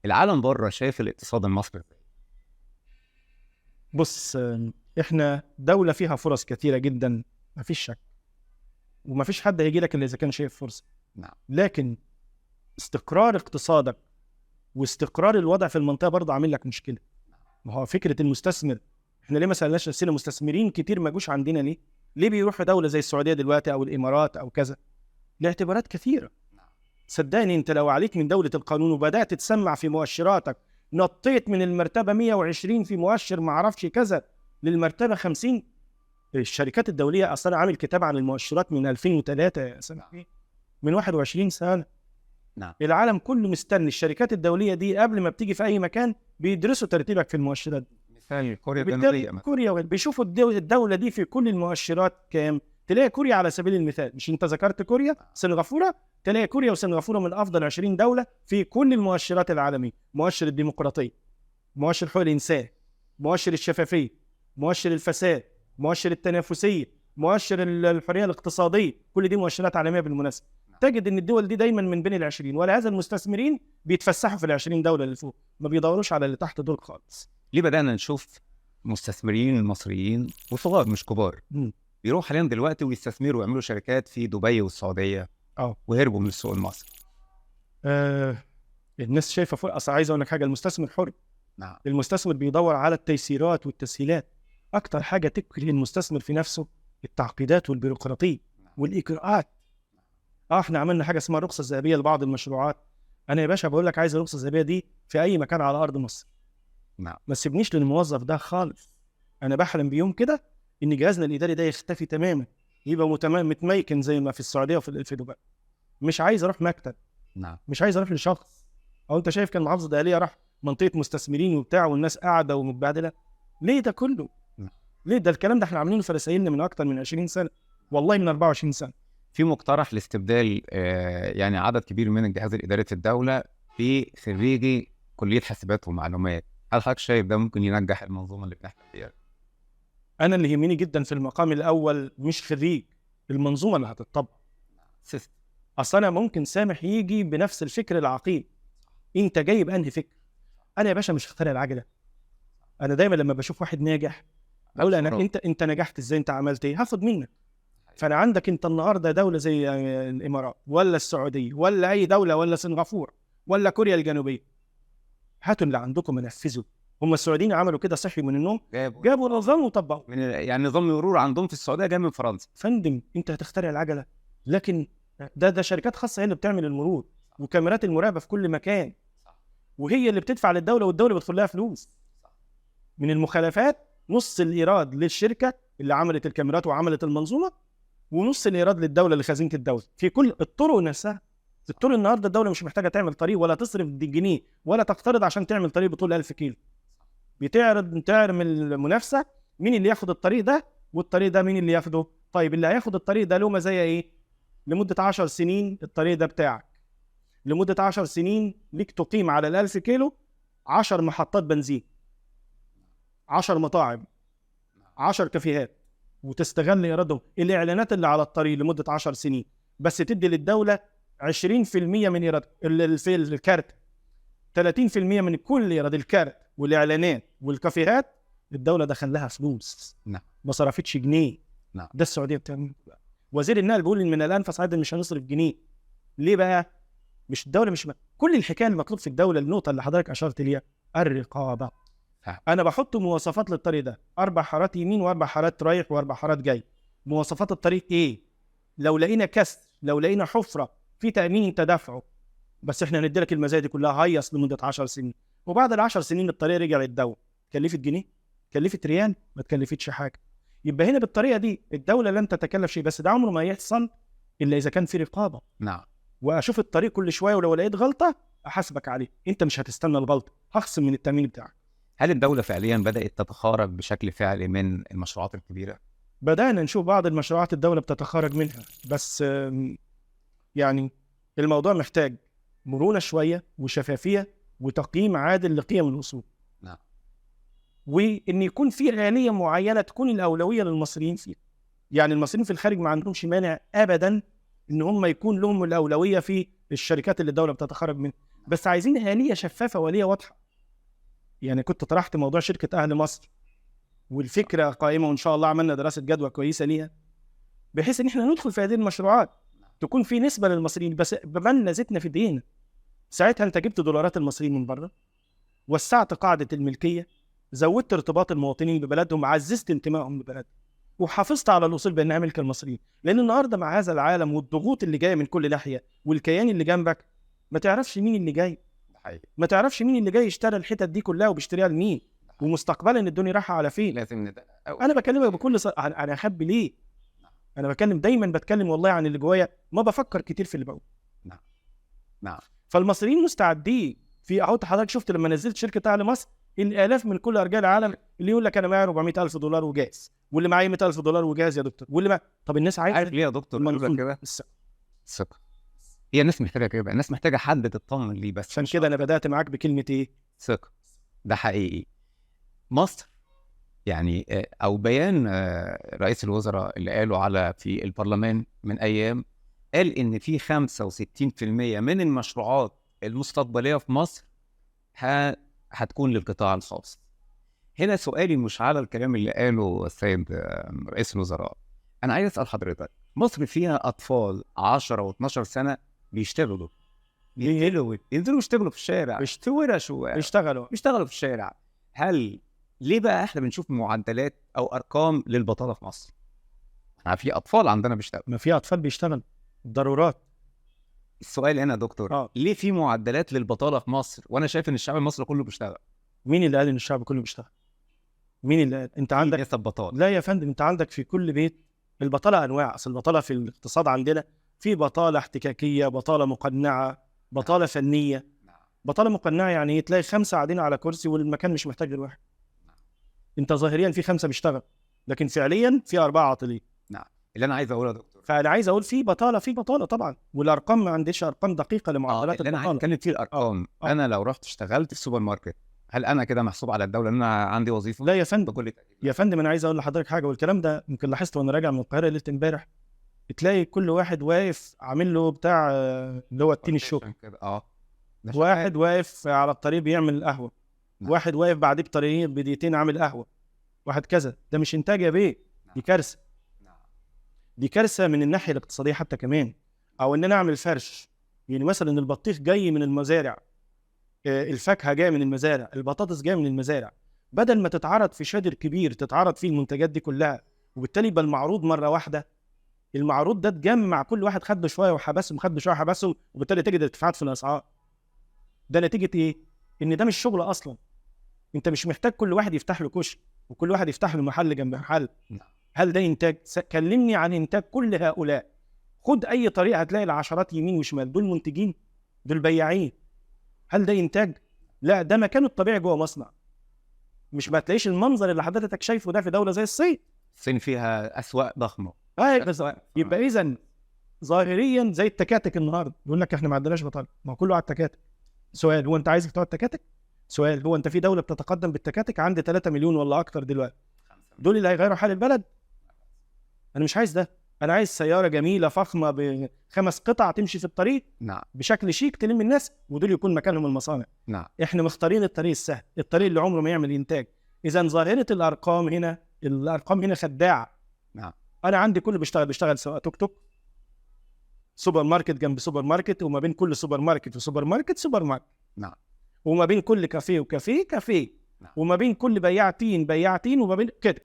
العالم بره شايف الاقتصاد المصري ازاي؟ بص، احنا دولة فيها فرص كثيرة جدا، مفيش شك، ومفيش حد هيجي لك الا اذا كان شايف فرصة. نعم. لكن استقرار اقتصادك واستقرار الوضع في المنطقة برضه عامل لك مشكلة. ما هو فكرة المستثمر، احنا ليه ما سألناش نفسنا مستثمرين كتير ما جوش عندنا ليه؟ ليه بيروحوا دولة زي السعودية دلوقتي او الامارات او كذا؟ لاعتبارات كثيرة. صدقني انت لو عليك من دولة القانون وبدأت تسمع في مؤشراتك، نطيت من المرتبة 120 في مؤشر ما اعرفش كذا للمرتبة 50. الشركات الدولية اصلا عامل كتاب عن المؤشرات من 2003 سنة، من 21 سنة. نعم. العالم كله مستني الشركات الدولية دي قبل ما بتيجي في اي مكان بيدرسوا ترتيبك في المؤشرات دي. مثال كوريا وبالتالي الجنوبيه مثلا. كوريا بيشوفوا الدولة دي في كل المؤشرات كام. تلاقي كوريا على سبيل المثال، مش انت ذكرت كوريا، سنغافورة، تلاقي كوريا وسنغافورة من افضل 20 دولة في كل المؤشرات العالمية. مؤشر الديمقراطية، مؤشر حقوق الانسان، مؤشر الشفافية، مؤشر الفساد، مؤشر التنافسية، مؤشر الحرية الاقتصادية، كل دي مؤشرات عالمية بالمناسبة. تجد ان الدول دي دايما من بين ال20، ولهذا المستثمرين بيتفسحوا في ال20 دولة اللي فوق، ما بيدوروش على اللي تحت دول خالص. ليه بدأنا نشوف مستثمرين المصريين وصغار مش كبار بيروحوا حاليا دلوقتي ويستثمروا ويعملوا شركات في دبي والسعودية وهربوا من السوق المصري؟ الناس شايفة فرق. أصلا عايز أقول لك حاجة، المستثمر حر. نعم. المستثمر بيدور على التيسيرات والتسهيلات. أكتر حاجة تكره المستثمر في نفسه التعقيدات والبيروقراطية والإجراءات. احنا عملنا حاجة اسمها الرخصة الذهبية لبعض المشروعات. أنا يا باشا بقول لك عايز الرخصة الذهبية دي في أي مكان على أرض مصر. نعم. ما تسيبنيش للموظف ده خالص. أنا بحلم بيوم كده إن جهازنا الإداري ده يختفي تماما، يبقى متميكن زي ما في السعودية وفي دبي. مش عايز أروح مكتب. نعم. مش عايز أروح لشخص. أو أنت شايف كان محافظة دقهلية راح منطقة مستثمرين وبتاع والناس قاعدة ومتبهدلة؟ ليه ده كله؟ ليه ده الكلام ده احنا عاملينه في رسائلنا من أكتر من 20 سنة، والله من 24 سنة. في مقترح لاستبدال يعني عدد كبير من الجهاز الإداري في الدولة بخريجي كلية حاسبات ومعلومات. هل حضرتك شايف ده ممكن ينجح المنظومة اللي بنحلم فيها؟ أنا اللي يهمني جدا في المقام الأول مش خريج، المنظومة اللي هتطبق. أصل أنا ممكن سامح يجي بنفس الفكر العقيم. أنت جاي بأنهي فكر؟ أنا يا باشا مش هخترع العجلة. أنا دايما لما بشوف واحد ناجح أقول أنت نجحت إزاي؟ أنت عملت إيه؟ هاخد منك. فأنا عندك أنت النهاردة دولة زي الإمارات ولا السعودية ولا أي دولة ولا سنغافورة ولا كوريا الجنوبية، هاتوا اللي عندكم ونفذوا. هم السعوديين عملوا كده، صحي من النوم جابوا نظام وطبقوا. يعني نظام المرور عندهم في السعودية جاي من فرنسا. فندم أنت هتخترع العجلة؟ لكن ده شركات خاصة هي اللي بتعمل المرور وكاميرات المراقبة في كل مكان، وهي اللي بتدفع للدولة والدولة بتدخل لها فلوس من المخالفات. نص الإيراد للشركة اللي عملت الكاميرات وعملت المنظومة، ونص الإيراد للدولة لخزينة الدولة في كل الطرق نفسها. الطرق النهارده الدولة مش محتاجة تعمل طريق ولا تصرف جنيه ولا تقترض عشان تعمل طريق بطول 1000 كيلو. تعمل المنافسة مين اللي ياخد الطريق ده، والطريق ده مين اللي ياخده. طيب اللي هياخد الطريق ده له مزايا ايه؟ لمدة 10 سنين الطريق ده بتاعك، لمدة 10 سنين ليك تقيم على 1000 كيلو 10 محطات بنزين، 10 مطاعم، 10 كافيهات، وتستغل إيرادهم. الإعلانات اللي على الطريق لمدة 10 سنين بس تدي للدولة 20% من إيراد في الكارت، 30% من كل إيراد الكارت والإعلانات والكافيهات الدولة دخل لها فلوس. نعم. ما صرفتش جنيه. نعم. ده السعودية بتعمل. وزير النقل بيقول إن من الآن فصاعدا مش هنصرف جنيه. ليه بقى؟ مش الدولة مش كل الحكاية المطلوب في الدولة النقطة اللي حضرتك أشرت ليها الرقابة. أنا بحط مواصفات للطريق ده، 4 حارات يمين و4 حارات رايح و4 حارات جاي. مواصفات الطريق إيه؟ لو لقينا كسر، لو لقينا حفرة، في تأمين أنت دافعه، بس إحنا هندي لك المزايا دي كلها هيص لمدة 10 سنين. وبعد ال10 سنين الطريق رجع للدولة، كلفت جنيه؟ كلفت ريال؟ ما تكلفتش حاجة. يبقى هنا بالطريقة دي الدولة لن تتكلف شيء، بس ده عمره ما يحصل إلا إذا كان في رقابة. نعم. وأشوف الطريق كل شوية، ولو لقيت غلطة أحاسبك عليه. أنت مش هتستنى الغلطة، هخصم من التأمين بتاعك. هل الدولة فعليا بدأت تتخارج بشكل فعلي من المشروعات الكبيرة؟ بدأنا نشوف بعض المشروعات الدولة بتتخارج منها، بس يعني الموضوع محتاج مرونة شوية وشفافية وتقييم عادل لقيم الأصول. نعم. وإن يكون في آلية معينة تكون الأولوية للمصريين فيها. يعني المصريين في الخارج ما عندهمش مانع أبدا إن هم يكون لهم الأولوية في الشركات اللي الدولة بتتخرج منها. بس عايزين آلية شفافة وآلية واضحة. يعني كنت طرحت موضوع شركة أهل مصر، والفكرة قائمة، وإن شاء الله عملنا دراسة جدوى كويسة ليها، بحيث إن إحنا ندخل في هذه المشروعات تكون في نسبة للمصريين، بس بمن زدنا في دينا. ساعتها أنت جبت دولارات المصريين من بره، وسعت قاعدة الملكية، زودت ارتباط المواطنين ببلدهم، عززت انتمائهم لبلدهم، وحافظت على الوصول بأنها ملك المصريين. لأن النهاردة مع هذا العالم والضغوط اللي جاية من كل ناحية والكيان اللي جنبك، ما تعرفش مين اللي جاي، ما تعرفش مين اللي جاي يشتري الحتت دي كلها وبيشتريها لمين، ومستقبلا الدنيا رايحة على فين. لازم أنا بكلمك بكل أنا أخبي ليه؟ أنا دايما بتكلم والله عن اللي جوايا، ما بفكر كتير في اللي بقوله. نعم. فالمصريين مستعدين. في أهو حضرتك شفت لما نزلت شركة أهل مصر، الآلاف من كل أرجاء العالم اللي يقول لك أنا معايا 400,000 دولار وجاهز، واللي معايا 100,000 دولار وجاهز يا دكتور، واللي ما... طب الناس عارف ليه يا دكتور المنظومة كده؟ ثقة. هي الناس محتاجة كده، الناس محتاجة حد تطمن ليه. بس عشان كده أنا بدأت معاك بكلمة إيه؟ ثقة. ده حقيقي. مصر يعني أو بيان رئيس الوزراء اللي قاله على في البرلمان من أيام، قال إن في 65% من المشروعات المستقبلية في مصر هتكون للقطاع الخاص. هنا سؤالي مش على الكلام اللي قاله السيد رئيس الوزراء. أنا عايز أسأل حضرتك، مصر فيها أطفال 10 و12 سنة بيشتغلوا ينزلوا يشتغلوا في الشارع، بيشتغلوا في الشارع. ليه بقى احنا بنشوف معدلات أو أرقام للبطالة في مصر؟ في أطفال عندنا بيشتغلوا. ما في أطفال بيشتغلوا ضرورات. السؤال هنا يا دكتور، ليه في معدلات للبطالة في مصر وأنا شايف إن الشعب المصري كله بيشتغل؟ مين اللي قال إن الشعب كله بيشتغل؟ مين اللي قال؟ أنت عندك نسب بطالة. لا يا فندم، أنت عندك في كل بيت البطالة أنواع. أصل البطالة في الاقتصاد عندنا في بطالة احتكاكية، بطالة مقنعة، بطالة فنية. بطالة مقنعة يعني تلاقي 5 قاعدين على كرسي والمكان مش محتاج غير واحد. أنت ظاهريا في 5 بيشتغل، لكن فعليا في 4 عاطلين. نعم. اللي أنا عايز أقوله يا دكتور، فأنا عايز أقول في بطالة طبعا، والأرقام ما عنديش أرقام دقيقة لمعدلات اللي أنا عايز أتكلم فيه الأرقام. أنا لو رحت اشتغلت في سوبر ماركت، هل أنا كده محسوب على الدولة إن أنا عندي وظيفة؟ لا يا فندم. بكل تأكيد. يا فندم أنا عايز أقول لحضرتك حاجة، والكلام ده يمكن لاحظته وأنا راجع من القاهرة ليلة امبارح. بتلاقي كل واحد واقف عامل له بتاع اللي هو التين الشوك. واحد واقف على الطريق بيعمل قهوة. واحد واقف بعديه بطريقين بدقيقتين عامل قهوة. واحد كذا. ده مش إنتاج يا بيه، دي كارثة. دي كارثة من الناحية الاقتصادية حتى كمان. أو إن أنا أعمل فرش، يعني مثلا البطيخ جاي من المزارع، الفاكهة جاية من المزارع، البطاطس جاية من المزارع، بدل ما تتعرض في شادر كبير تتعرض فيه المنتجات دي كلها، وبالتالي يبقى المعروض مرة واحدة. المعروض ده اتجمع، كل واحد خد له شوية وحبسهم، خد له شوية وحبسهم، وبالتالي تجد ارتفاعات في الأسعار. ده نتيجة إيه؟ إن ده مش شغل أصلا. أنت مش محتاج كل واحد يفتح له كشك وكل واحد يفتح له محل جنب محل. هل ده إنتاج؟ كلمني عن إنتاج كل هؤلاء. خد أي طريقة هتلاقي العشرات يمين وشمال، دول منتجين، دول بياعين. هل ده إنتاج؟ لا، ده مكانه الطبيعي جوه مصنع. مش ما تلاقيش المنظر اللي حضرتك شايفه ده في دولة زي الصين. الصين فيها أسواق ضخمة. يبقى إذن ظاهريا زي التكاتك النهارده يقول لك احنا ما عندناش بطاله، ما كله على التكاتك. سؤال، هو انت عايز بتوع التكاتك؟ سؤال، هو انت في دوله بتتقدم بالتكاتك؟ عندي 3 مليون ولا اكتر دلوقتي. دول اللي هيغيروا حال البلد؟ انا مش عايز ده. انا عايز سياره جميله فخمه ب5 قطع تمشي في الطريق بشكل شيك تلم الناس، ودول يكون مكانهم المصانع. احنا مختارين الطريق السهل، الطريق اللي عمره ما يعمل انتاج. اذا ظاهره الارقام هنا خداعه. انا عندي كل بيشتغل سواء توك توك، سوبر ماركت جنب سوبر ماركت، وما بين كل سوبر ماركت وسوبر ماركت سوبر ماركت. وما بين كل كافيه وكافيه كافيه. وما بين كل بياعتين، وما بين كده.